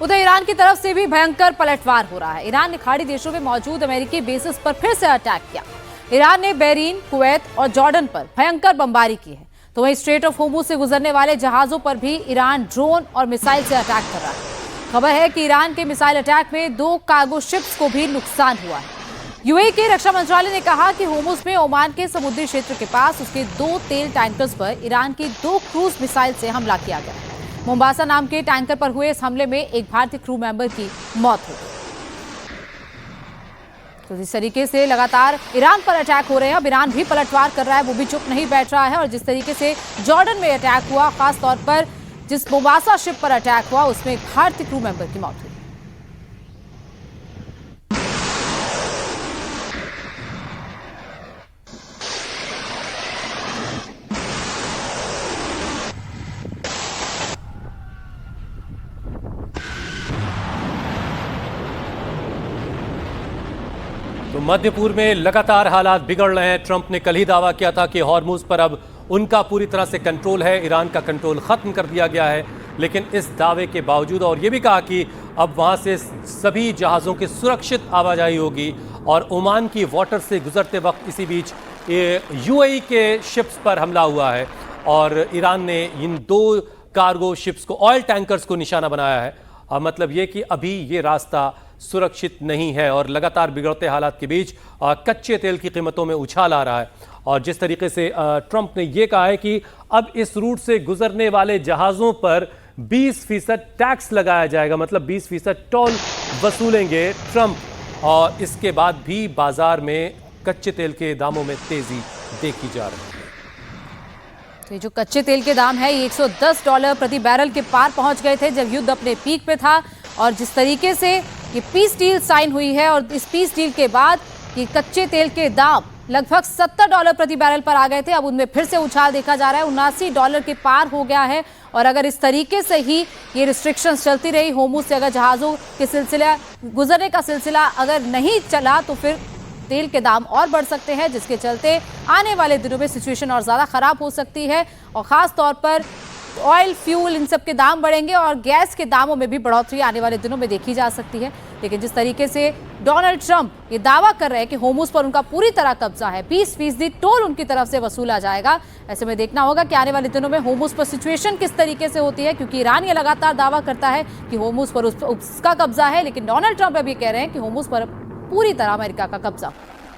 उधर ईरान की तरफ से भी भयंकर पलटवार हो रहा है। ईरान ने खाड़ी देशों में मौजूद अमेरिकी बेसिस पर फिर से अटैक किया। ईरान ने बहरीन, कुवैत और जॉर्डन पर भयंकर बमबारी की है। तो वहीं स्ट्रेट ऑफ होर्मुज से गुजरने वाले जहाजों पर भी ईरान ड्रोन और मिसाइल से अटैक कर रहा है। खबर है कि ईरान के मिसाइल अटैक में 2 कार्गो शिप्स को भी नुकसान हुआ है। यूएई के रक्षा मंत्रालय ने कहा कि होर्मुज में ओमान के समुद्री क्षेत्र के पास उसके 2 तेल टैंकर्स पर ईरान की 2 क्रूज मिसाइल से हमला किया गया। मोम्बासा नाम के टैंकर पर हुए इस हमले में एक भारतीय क्रू मेंबर की मौत हो गई। तो इस तरीके से लगातार ईरान पर अटैक हो रहे हैं। अब ईरान भी पलटवार कर रहा है, वो भी चुप नहीं बैठ रहा है। और जिस तरीके से जॉर्डन में अटैक हुआ, खास तौर पर जिस मोम्बासा शिप पर अटैक हुआ, उसमें एक भारतीय क्रू मेंबर की मौत हुई। तो मध्य पूर्व में लगातार हालात बिगड़ रहे हैं। ट्रंप ने कल ही दावा किया था कि हॉर्मुज पर अब उनका पूरी तरह से कंट्रोल है, ईरान का कंट्रोल खत्म कर दिया गया है। लेकिन इस दावे के बावजूद और ये भी कहा कि अब वहां से सभी जहाज़ों की सुरक्षित आवाजाही होगी। और ओमान की वाटर से गुजरते वक्त इसी बीच यूएई के शिप्स पर हमला हुआ है और ईरान ने इन 2 कार्गो शिप्स को, ऑयल टैंकर्स को निशाना बनाया है। मतलब ये कि अभी ये रास्ता सुरक्षित नहीं है और लगातार बिगड़ते हालात के बीच कच्चे तेल की कीमतों में उछाल आ रहा है। और जिस तरीके से ट्रंप ने यह कहा है कि अब इस रूट से गुजरने वाले जहाज़ों पर 20% टैक्स लगाया जाएगा, मतलब 20% टोल वसूलेंगे ट्रंप। और इसके बाद भी बाजार में कच्चे तेल के दामों में तेजी देखी जा रही है। तो ये जो कच्चे तेल के दाम है, ये $110 प्रति बैरल के पार पहुंच गए थे जब युद्ध अपने पीक पे था। और जिस तरीके से ये पीस डील साइन हुई है और इस पीस डील के बाद ये कच्चे तेल के दाम लगभग $70 प्रति बैरल पर आ गए थे। अब उनमें फिर से उछाल देखा जा रहा है, $79 के पार हो गया है। और अगर इस तरीके से ही ये रिस्ट्रिक्शंस चलती रही, होर्मुज से अगर जहाज़ों के सिलसिला गुजरने का सिलसिला अगर नहीं चला, तो फिर तेल के दाम और बढ़ सकते हैं, जिसके चलते आने वाले दिनों में सिचुएशन और ज़्यादा ख़राब हो सकती है। और ख़ास तौर पर ऑयल, फ्यूल, इन सब के दाम बढ़ेंगे और गैस के दामों में भी बढ़ोतरी आने वाले दिनों में देखी जा सकती है। लेकिन जिस तरीके से डोनाल्ड ट्रंप ये दावा कर रहे हैं कि होर्मुज पर उनका पूरी तरह कब्जा है, 20% टोल उनकी तरफ से वसूला जाएगा, ऐसे में देखना होगा कि आने वाले दिनों में होर्मुज पर सिचुएशन किस तरीके से होती है। क्योंकि ईरान ये लगातार दावा करता है कि होर्मुज पर उसका कब्जा है, लेकिन डोनाल्ड ट्रंप अभी कह रहे हैं कि होर्मुज पर पूरी तरह अमेरिका का कब्जा।